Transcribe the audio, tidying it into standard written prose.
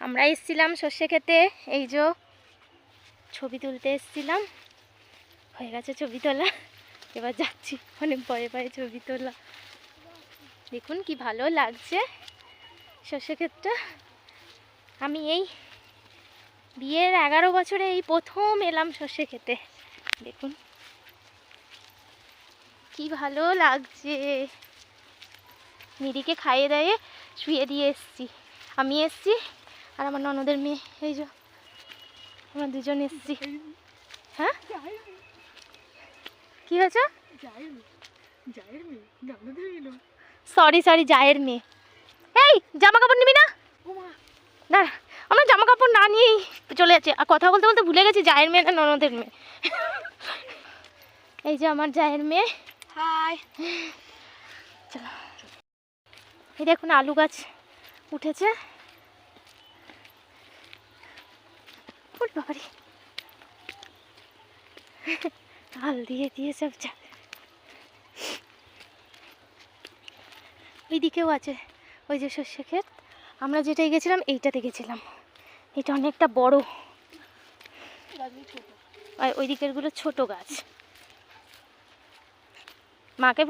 আমরা এসেছিলাম সর্ষে খেতে, এই যে ছবি তুলতে এসেছিলাম, হয়ে গেছে ছবি তোলা, এবার যাচ্ছি অনেক ভয়ে ভয়ে ছবি তোলা। দেখুন কি ভালো লাগছে সর্ষে ক্ষেতটা। আমি এই বিয়ের 11 বছরে এই প্রথম এলাম সর্ষে খেতে। দেখুন কি ভালো লাগছে। নিরিকে খাইয়ে দাইয়ে শুয়ে দিয়ে এসছি, আমি এসছি আর আমার ননদের মেয়ে, এই যে আমরা দুজন এসছি। হ্যাঁ কি হয়েছে? সরি সরি, জায়ের মেয়ে। এই জামা কাপড় নিবি না? না আমরা জামা কাপড় না নিয়েই চলে যাচ্ছে, আর কথা বলতে বলতে ভুলে গেছি জায়ের মেয়ে না ননদের মেয়ে। এই যে আমার জায়ের মেয়ে। হাই। চলো, এই দেখুন আলু গাছ উঠেছে। বাবারি হাল দিয়ে দিয়ে সব ওইদিকেও আছে, ওই যে সর্ষে ক্ষেত। আমরা যেটাই গেছিলাম এইটাতে গেছিলাম, এটা অনেকটা বড়, আর ওই দিকের গুলো ছোট গাছ। মাকে